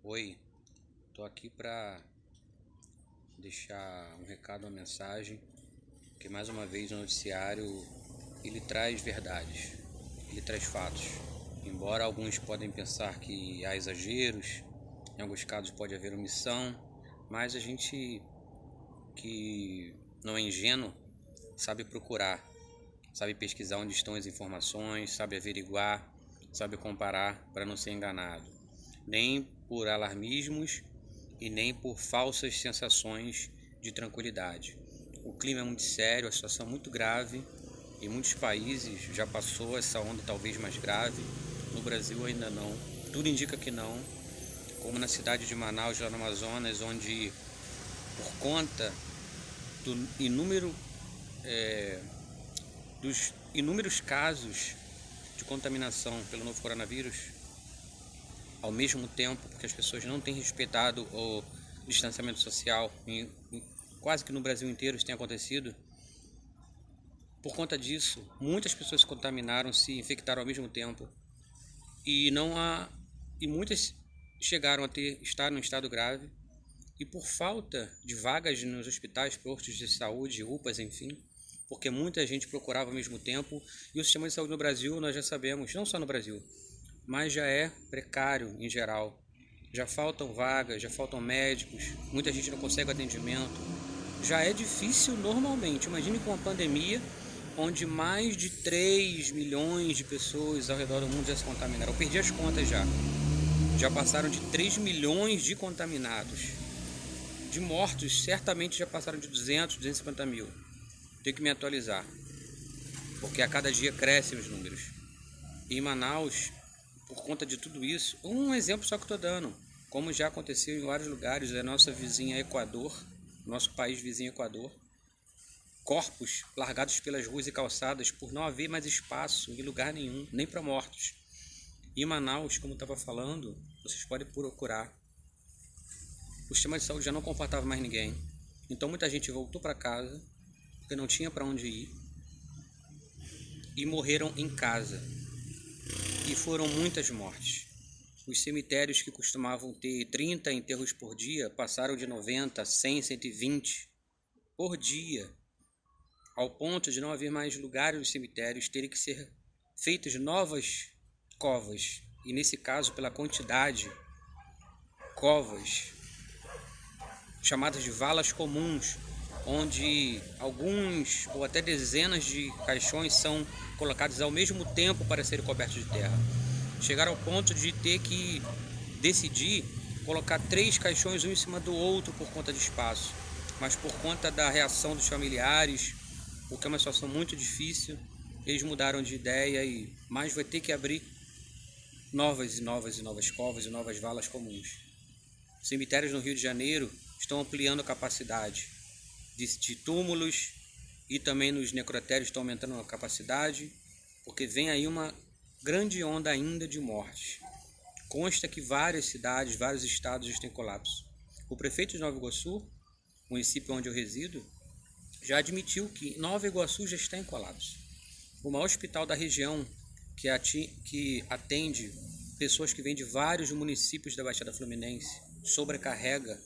Oi, tô aqui para deixar um recado, uma mensagem, que mais uma vez o noticiário ele traz verdades, ele traz fatos. Embora alguns podem pensar que há exageros, em alguns casos pode haver omissão, mas a gente que não é ingênuo sabe procurar, sabe pesquisar onde estão as informações, sabe averiguar, sabe comparar para não ser enganado. Nem por alarmismos e nem por falsas sensações de tranquilidade. O clima é muito sério, a situação é muito grave. Em muitos países já passou essa onda talvez mais grave. No Brasil ainda não. Tudo indica que não. Como na cidade de Manaus, lá no Amazonas, onde por conta do dos inúmeros casos de contaminação pelo novo coronavírus, ao mesmo tempo, porque as pessoas não têm respeitado o distanciamento social, quase que no Brasil inteiro isso tem acontecido. Por conta disso, muitas pessoas se contaminaram, se infectaram ao mesmo tempo e muitas chegaram a estar em estado grave, e por falta de vagas nos hospitais, postos de saúde, UPAs, enfim, porque muita gente procurava ao mesmo tempo, e o sistema de saúde no Brasil, nós já sabemos, não só no Brasil, mas já é precário em geral. Já faltam vagas, já faltam médicos, muita gente não consegue atendimento. Já é difícil normalmente. Imagine com a pandemia, onde mais de 3 milhões de pessoas ao redor do mundo já se contaminaram. Eu perdi as contas já. Já passaram de 3 milhões de contaminados. De mortos, certamente já passaram de 200, 250 mil. Tenho que me atualizar, porque a cada dia crescem os números. E em Manaus, por conta de tudo isso, um exemplo só que estou dando, como já aconteceu em vários lugares, a nossa vizinha Equador, nosso país vizinho Equador, corpos largados pelas ruas e calçadas por não haver mais espaço em lugar nenhum, nem para mortos. E em Manaus, como estava falando, vocês podem procurar, o sistema de saúde já não comportava mais ninguém, então muita gente voltou para casa, porque não tinha para onde ir, e morreram em casa. E foram muitas mortes. Os cemitérios que costumavam ter 30 enterros por dia passaram de 90, 100, 120 por dia, ao ponto de não haver mais lugares nos cemitérios, terem que ser feitas novas covas, e nesse caso, pela quantidade, covas chamadas de valas comuns, onde alguns ou até dezenas de caixões são colocados ao mesmo tempo para serem cobertos de terra. Chegaram ao ponto de ter que decidir colocar 3 caixões um em cima do outro por conta de espaço, mas por conta da reação dos familiares, porque é uma situação muito difícil, eles mudaram de ideia e mais vai ter que abrir novas covas e novas valas comuns. Cemitérios no Rio de Janeiro estão ampliando a capacidade de túmulos, e também nos necrotérios estão aumentando a capacidade, porque vem aí uma grande onda ainda de mortes. Consta que várias cidades, vários estados estão em colapso. O prefeito de Nova Iguaçu, município onde eu resido, já admitiu que Nova Iguaçu já está em colapso. O maior hospital da região, que atende pessoas que vêm de vários municípios da Baixada Fluminense, sobrecarrega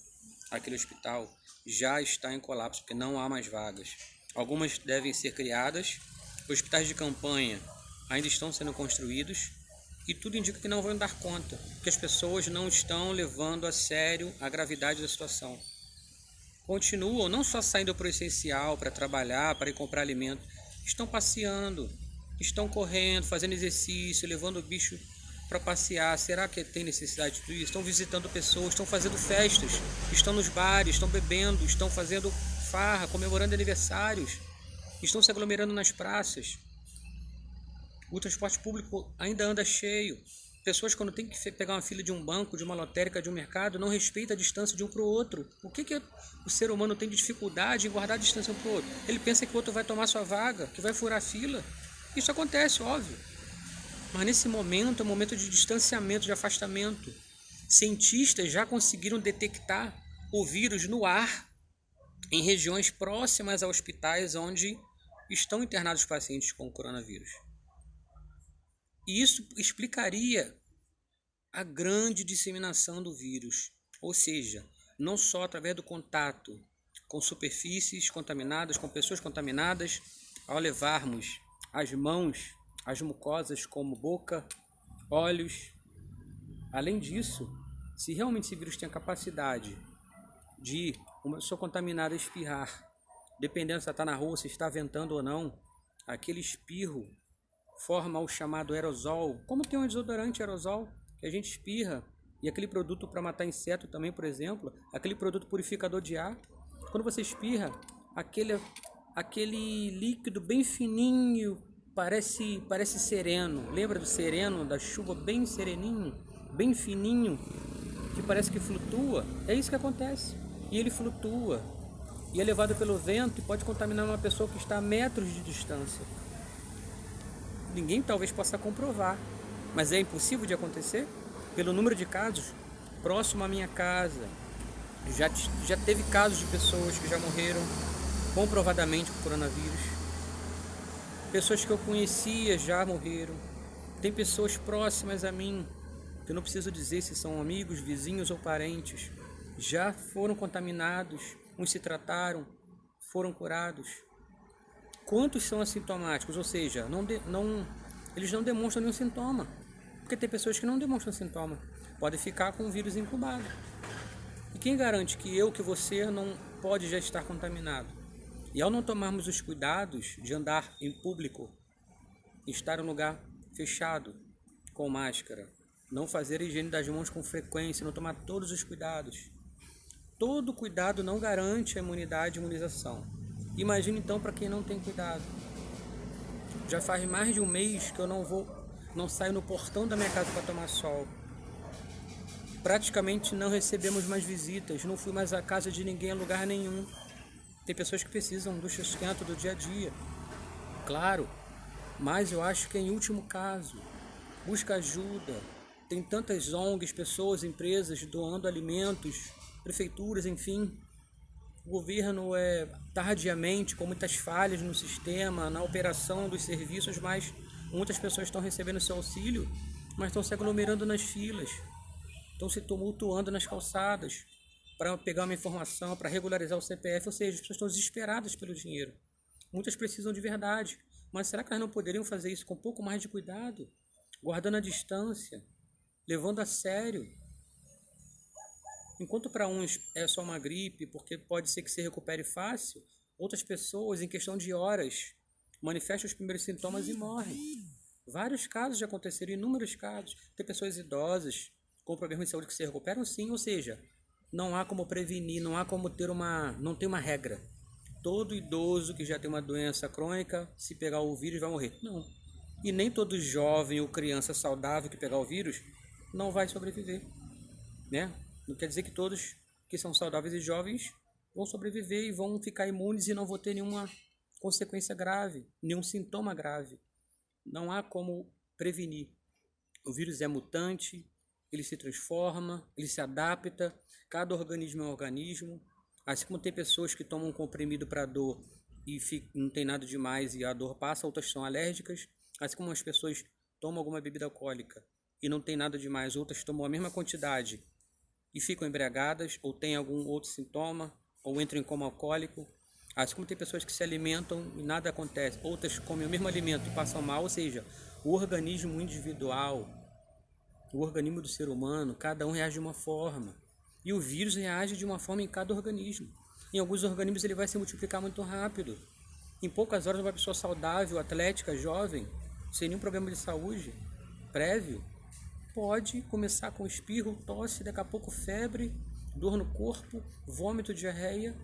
aquele hospital, já está em colapso, porque não há mais vagas. Algumas devem ser criadas, hospitais de campanha ainda estão sendo construídos, e tudo indica que não vão dar conta, porque as pessoas não estão levando a sério a gravidade da situação. Continuam não só saindo para o essencial, para trabalhar, para ir comprar alimento, estão passeando, estão correndo, fazendo exercício, levando o bicho para passear. Será que tem necessidade de tudo isso? Estão visitando pessoas, estão fazendo festas, estão nos bares, estão bebendo, estão fazendo farra, comemorando aniversários, estão se aglomerando nas praças. O transporte público ainda anda cheio. Pessoas, quando tem que pegar uma fila de um banco, de uma lotérica, de um mercado, não respeitam a distância de um para o outro. O que o ser humano tem de dificuldade em guardar a distância um para o outro? Ele pensa que o outro vai tomar sua vaga, que vai furar a fila. Isso acontece, óbvio. Mas nesse momento é um momento de distanciamento, de afastamento. Cientistas já conseguiram detectar o vírus no ar em regiões próximas a hospitais onde estão internados pacientes com coronavírus. E isso explicaria a grande disseminação do vírus, ou seja, não só através do contato com superfícies contaminadas, com pessoas contaminadas, ao levarmos as mãos, as mucosas como boca, olhos. Além disso, se realmente esse vírus tem a capacidade de uma pessoa contaminada espirrar, dependendo se está na rua, se está ventando ou não, aquele espirro forma o chamado aerosol, como tem um desodorante aerosol que a gente espirra, e aquele produto para matar inseto também, por exemplo, aquele produto purificador de ar, quando você espirra, aquele líquido bem fininho, parece sereno, lembra do sereno, da chuva bem sereninho, bem fininho, que parece que flutua? É isso que acontece, e ele flutua, e é levado pelo vento e pode contaminar uma pessoa que está a metros de distância. Ninguém talvez possa comprovar, mas é impossível de acontecer pelo número de casos próximo à minha casa. Já teve casos de pessoas que já morreram comprovadamente por coronavírus. Pessoas que eu conhecia já morreram. Tem pessoas próximas a mim, que eu não preciso dizer se são amigos, vizinhos ou parentes, já foram contaminados, uns se trataram, foram curados. Quantos são assintomáticos? Ou seja, eles não demonstram nenhum sintoma. Porque tem pessoas que não demonstram sintoma. Podem ficar com o vírus incubado. E quem garante que você não pode já estar contaminado? E ao não tomarmos os cuidados de andar em público, estar em um lugar fechado, com máscara, não fazer a higiene das mãos com frequência, não tomar todos os cuidados. Todo cuidado não garante a imunização. Imagine então para quem não tem cuidado. Já faz mais de um mês que eu não saio no portão da minha casa para tomar sol. Praticamente não recebemos mais visitas, não fui mais à casa de ninguém, a lugar nenhum. Tem pessoas que precisam do sustento do dia a dia, claro, mas eu acho que em último caso, busca ajuda. Tem tantas ONGs, pessoas, empresas doando alimentos, prefeituras, enfim. O governo tardiamente, com muitas falhas no sistema, na operação dos serviços, mas muitas pessoas estão recebendo seu auxílio, mas estão se aglomerando nas filas, estão se tumultuando nas calçadas para pegar uma informação, para regularizar o CPF, ou seja, as pessoas estão desesperadas pelo dinheiro. Muitas precisam de verdade, mas será que elas não poderiam fazer isso com um pouco mais de cuidado, guardando a distância, levando a sério? Enquanto para uns é só uma gripe, porque pode ser que se recupere fácil, outras pessoas, em questão de horas, manifestam os primeiros sintomas e morrem. Vários casos já aconteceram, inúmeros casos. Tem pessoas idosas com problemas de saúde que se recuperam, sim, ou seja, não há como prevenir, não há como não tem uma regra. Todo idoso que já tem uma doença crônica, se pegar o vírus, vai morrer. Não. E nem todo jovem ou criança saudável que pegar o vírus não vai sobreviver, né? Não quer dizer que todos que são saudáveis e jovens vão sobreviver e vão ficar imunes e não vão ter nenhuma consequência grave, nenhum sintoma grave. Não há como prevenir. O vírus é mutante, ele se transforma, ele se adapta, cada organismo é um organismo. Assim como tem pessoas que tomam um comprimido para dor e não tem nada demais e a dor passa, outras são alérgicas. Assim como as pessoas tomam alguma bebida alcoólica e não tem nada demais, outras tomam a mesma quantidade e ficam embriagadas, ou têm algum outro sintoma, ou entram em coma alcoólico. Assim como tem pessoas que se alimentam e nada acontece, outras comem o mesmo alimento e passam mal, ou seja, o organismo individual, o organismo do ser humano, cada um reage de uma forma. E o vírus reage de uma forma em cada organismo. Em alguns organismos ele vai se multiplicar muito rápido. Em poucas horas uma pessoa saudável, atlética, jovem, sem nenhum problema de saúde prévio, pode começar com espirro, tosse, daqui a pouco febre, dor no corpo, vômito, diarreia,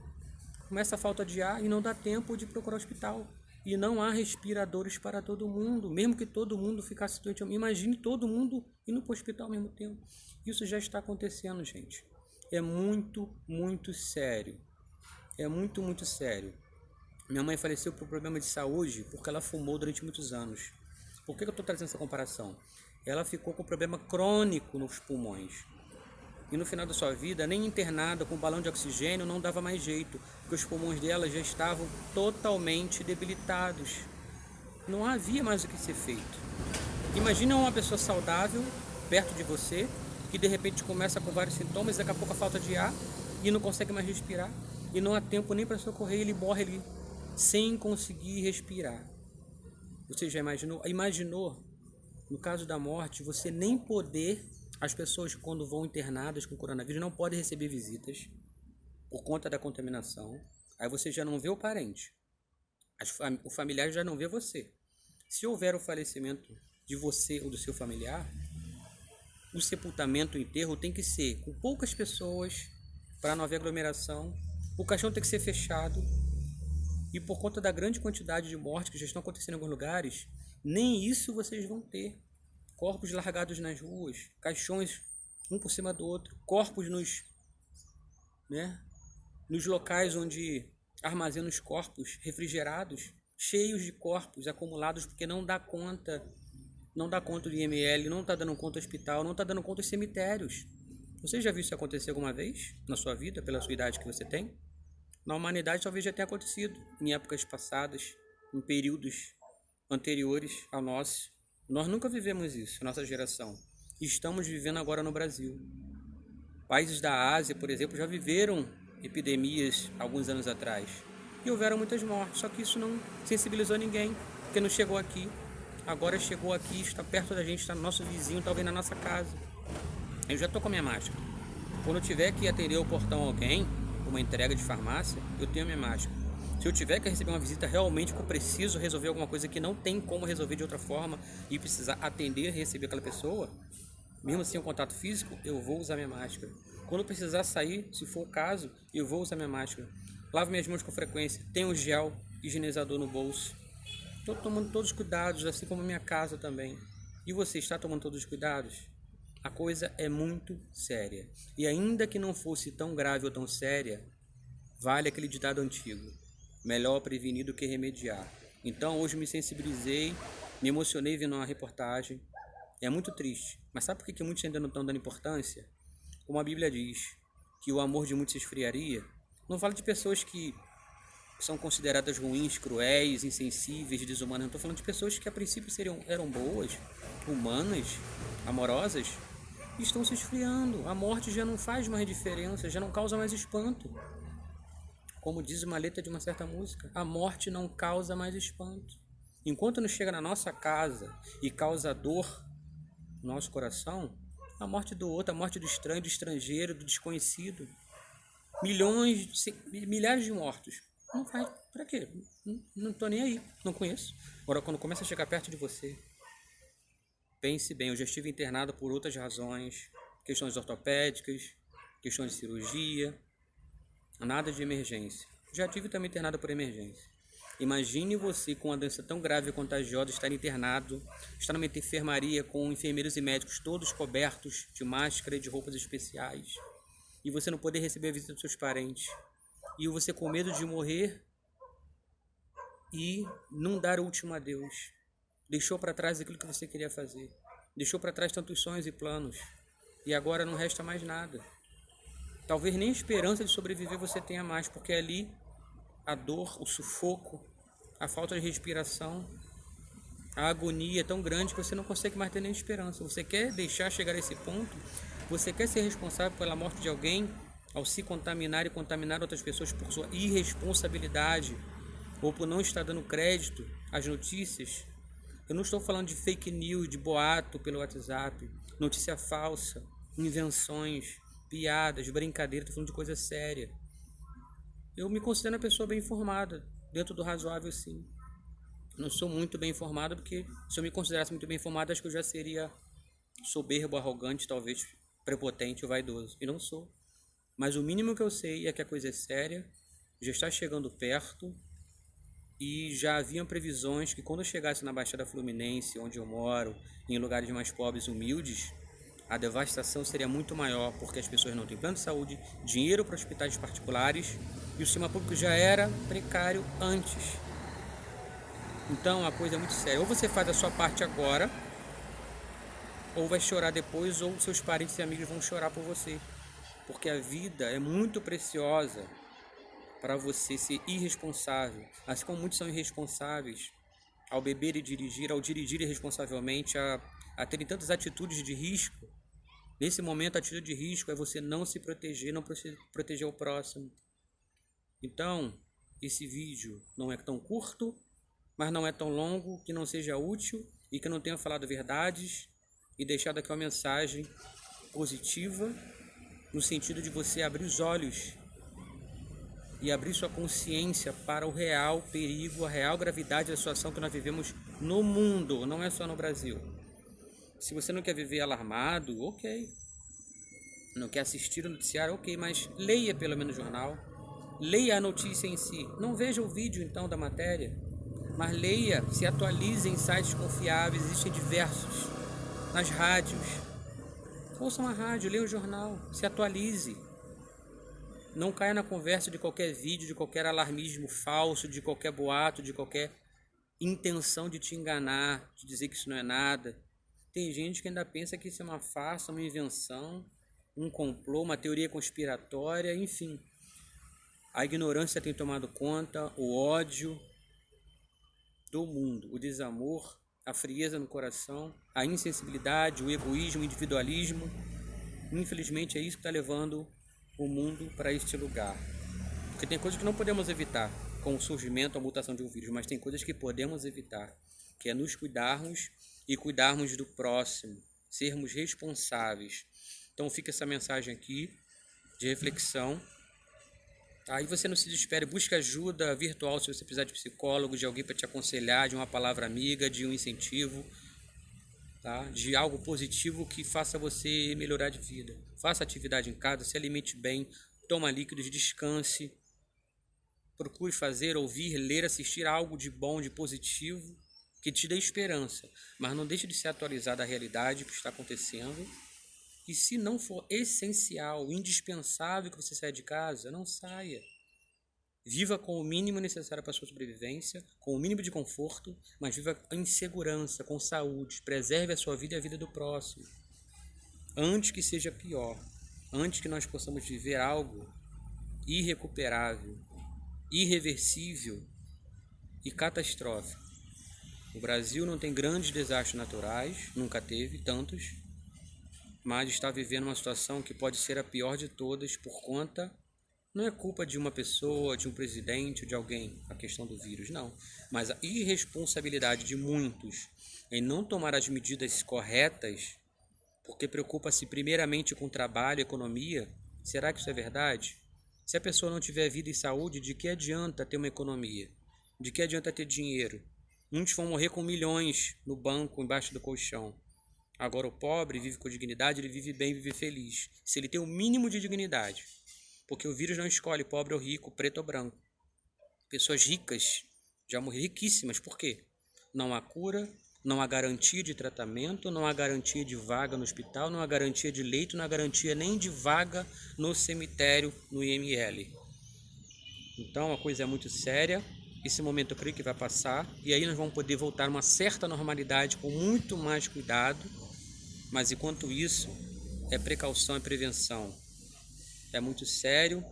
começa a falta de ar e não dá tempo de procurar o hospital. E não há respiradores para todo mundo, mesmo que todo mundo ficasse doente. Imagine todo mundo indo para o hospital ao mesmo tempo. Isso já está acontecendo, gente. É muito, muito sério. É muito, muito sério. Minha mãe faleceu por problema de saúde porque ela fumou durante muitos anos. Por que eu estou trazendo essa comparação? Ela ficou com problema crônico nos pulmões. E no final da sua vida, nem internada com balão de oxigênio, não dava mais jeito, porque os pulmões dela já estavam totalmente debilitados. Não havia mais o que ser feito. Imagina uma pessoa saudável perto de você, que de repente começa com vários sintomas, daqui a pouco a falta de ar e não consegue mais respirar e não há tempo nem para socorrer, ele morre ali sem conseguir respirar. Você já imaginou? Imaginou, no caso da morte, você nem poder, as pessoas quando vão internadas com coronavírus não podem receber visitas por conta da contaminação. Aí você já não vê o parente, o familiar já não vê você. Se houver o falecimento de você ou do seu familiar, o sepultamento, o enterro tem que ser com poucas pessoas para não haver aglomeração. O caixão tem que ser fechado. E por conta da grande quantidade de mortes que já estão acontecendo em alguns lugares, nem isso vocês vão ter. Corpos largados nas ruas, caixões um por cima do outro, corpos nos locais onde armazenam os corpos refrigerados, cheios de corpos acumulados porque não dá conta do IML, não está dando conta do hospital, não está dando conta dos cemitérios. Você já viu isso acontecer alguma vez na sua vida, pela sua idade que você tem? Na humanidade talvez já tenha acontecido, em épocas passadas, em períodos anteriores ao nosso. Nós nunca vivemos isso, nossa geração. Estamos vivendo agora no Brasil. Países da Ásia, por exemplo, já viveram epidemias alguns anos atrás. E houveram muitas mortes, só que isso não sensibilizou ninguém, porque não chegou aqui. Agora chegou aqui, está perto da gente, está no nosso vizinho, talvez na nossa casa. Eu já estou com a minha máscara. Quando eu tiver que atender o portão alguém, uma entrega de farmácia, eu tenho a minha máscara. Se eu tiver que receber uma visita realmente que eu preciso resolver alguma coisa que não tem como resolver de outra forma e precisar atender e receber aquela pessoa, mesmo sem um contato físico, eu vou usar minha máscara. Quando eu precisar sair, se for o caso, eu vou usar minha máscara. Lavo minhas mãos com frequência, tenho gel higienizador no bolso. Estou tomando todos os cuidados, assim como a minha casa também. E você está tomando todos os cuidados? A coisa é muito séria. E ainda que não fosse tão grave ou tão séria, vale aquele ditado antigo: melhor prevenir do que remediar. Então hoje me sensibilizei, me emocionei vendo uma reportagem. É muito triste. Mas sabe por que muitos ainda não estão dando importância? Como a Bíblia diz, que o amor de muitos se esfriaria. Não fala de pessoas que são consideradas ruins, cruéis, insensíveis, desumanas. Não estou falando de pessoas que a princípio eram boas, humanas, amorosas, e estão se esfriando. A morte já não faz mais diferença, já não causa mais espanto. Como diz uma letra de uma certa música, a morte não causa mais espanto. Enquanto não chega na nossa casa e causa dor no nosso coração, a morte do outro, a morte do estranho, do estrangeiro, do desconhecido, milhares de mortos. Não faz, pra quê? Não tô nem aí, não conheço. Agora, quando começa a chegar perto de você, pense bem, eu já estive internado por outras razões, questões ortopédicas, questões de cirurgia, nada de emergência. Já tive também internado por emergência. Imagine você com uma doença tão grave e contagiosa estar internado, estar numa enfermaria com enfermeiros e médicos todos cobertos de máscara e de roupas especiais, e você não poder receber a visita dos seus parentes, e você com medo de morrer e não dar o último adeus. Deixou para trás aquilo que você queria fazer, deixou para trás tantos sonhos e planos, e agora não resta mais nada. Talvez nem a esperança de sobreviver você tenha mais, porque ali a dor, o sufoco, a falta de respiração, a agonia é tão grande que você não consegue mais ter nem esperança. Você quer deixar chegar a esse ponto? Você quer ser responsável pela morte de alguém ao se contaminar e contaminar outras pessoas por sua irresponsabilidade ou por não estar dando crédito às notícias? Eu não estou falando de fake news, de boato pelo WhatsApp, notícia falsa, invenções, piadas, brincadeiras, estou falando de coisa séria. Eu me considero uma pessoa bem informada, dentro do razoável, sim. Não sou muito bem informado, porque se eu me considerasse muito bem informado, acho que eu já seria soberbo, arrogante, talvez prepotente ou vaidoso. E não sou. Mas o mínimo que eu sei é que a coisa é séria, já está chegando perto, e já haviam previsões que quando eu chegasse na Baixada Fluminense, onde eu moro, em lugares mais pobres e humildes, a devastação seria muito maior, porque as pessoas não têm plano de saúde, dinheiro para hospitais particulares, e o sistema público já era precário antes. Então a coisa é muito séria. Ou você faz a sua parte agora, ou vai chorar depois, ou seus parentes e amigos vão chorar por você. Porque a vida é muito preciosa para você ser irresponsável. Assim como muitos são irresponsáveis ao beber e dirigir, ao dirigir irresponsavelmente, a terem tantas atitudes de risco. Nesse momento, a atitude de risco é você não se proteger, não proteger o próximo. Então, esse vídeo não é tão curto, mas não é tão longo, que não seja útil e que não tenha falado verdades e deixado aqui uma mensagem positiva no sentido de você abrir os olhos e abrir sua consciência para o real perigo, a real gravidade da situação que nós vivemos no mundo, não é só no Brasil. Se você não quer viver alarmado, ok. Não quer assistir o noticiário, ok, mas leia pelo menos o jornal. Leia a notícia em si. Não veja o vídeo então da matéria, mas leia, se atualize em sites confiáveis, existem diversos. Nas rádios. Ouçam a rádio, leia o jornal, se atualize. Não caia na conversa de qualquer vídeo, de qualquer alarmismo falso, de qualquer boato, de qualquer intenção de te enganar, de dizer que isso não é nada. Tem gente que ainda pensa que isso é uma farsa, uma invenção, um complô, uma teoria conspiratória, enfim. A ignorância tem tomado conta, o ódio do mundo, o desamor, a frieza no coração, a insensibilidade, o egoísmo, o individualismo. Infelizmente é isso que está levando o mundo para este lugar. Porque tem coisas que não podemos evitar, com o surgimento, a mutação de um vírus, mas tem coisas que podemos evitar, que é nos cuidarmos e cuidarmos do próximo, sermos responsáveis. Então fica essa mensagem aqui de reflexão. Aí você não se desespere, busque ajuda virtual se você precisar de psicólogo, de alguém para te aconselhar, de uma palavra amiga, de um incentivo, tá? De algo positivo que faça você melhorar de vida. Faça atividade em casa, se alimente bem, toma líquidos, descanse. Procure fazer, ouvir, ler, assistir algo de bom, de positivo, que te dê esperança. Mas não deixe de se atualizar da realidade que está acontecendo. E se não for essencial, indispensável que você saia de casa, não saia. Viva com o mínimo necessário para a sua sobrevivência, com o mínimo de conforto, mas viva em segurança, com saúde. Preserve a sua vida e a vida do próximo. Antes que seja pior, antes que nós possamos viver algo irrecuperável, irreversível e catastrófico. O Brasil não tem grandes desastres naturais, nunca teve tantos, mas está vivendo uma situação que pode ser a pior de todas por conta, não é culpa de uma pessoa, de um presidente ou de alguém, a questão do vírus, não. Mas a irresponsabilidade de muitos em não tomar as medidas corretas, porque preocupa-se primeiramente com trabalho, economia. Será que isso é verdade? Se a pessoa não tiver vida e saúde, de que adianta ter uma economia? De que adianta ter dinheiro? Muitos vão morrer com milhões no banco, embaixo do colchão. Agora o pobre vive com dignidade, ele vive bem, vive feliz. Se ele tem o mínimo de dignidade. Porque o vírus não escolhe pobre ou rico, preto ou branco. Pessoas ricas já morreram, riquíssimas. Por quê? Não há cura, não há garantia de tratamento, não há garantia de vaga no hospital, não há garantia de leito, não há garantia nem de vaga no cemitério, no IML. Então a coisa é muito séria. Esse momento eu creio que vai passar. E aí nós vamos poder voltar a uma certa normalidade com muito mais cuidado. Mas enquanto isso, é precaução, é prevenção. É muito sério.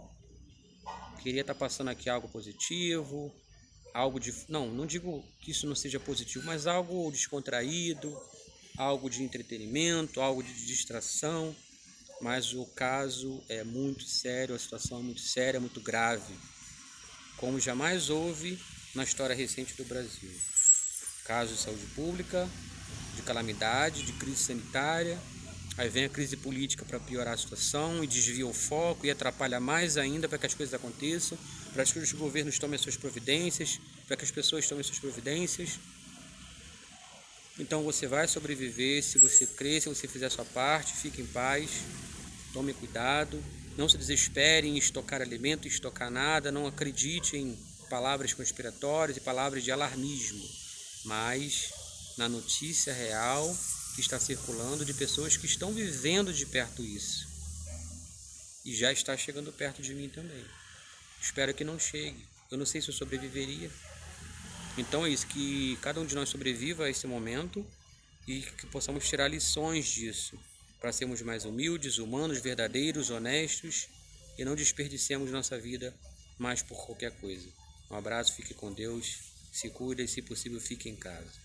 Queria estar passando aqui algo positivo, algo de... Não digo que isso não seja positivo, mas algo descontraído, algo de entretenimento, algo de distração. Mas o caso é muito sério, a situação é muito séria, muito grave, como jamais houve na história recente do Brasil. Casos de saúde pública, de calamidade, de crise sanitária. Aí vem a crise política para piorar a situação e desvia o foco e atrapalha mais ainda para que as coisas aconteçam, para que os governos tomem suas providências, para que as pessoas tomem suas providências. Então você vai sobreviver se você crer, se você fizer a sua parte, fique em paz, tome cuidado, não se desespere em estocar alimento, estocar nada, não acredite em palavras conspiratórias e palavras de alarmismo, mas na notícia real que está circulando de pessoas que estão vivendo de perto isso. E já está chegando perto de mim também. Espero que não chegue. Eu não sei se eu sobreviveria. Então é isso, que cada um de nós sobreviva a esse momento e que possamos tirar lições disso, para sermos mais humildes, humanos, verdadeiros, honestos e não desperdicemos nossa vida mais por qualquer coisa. Um abraço, fique com Deus, se cuida e, se possível, fique em casa.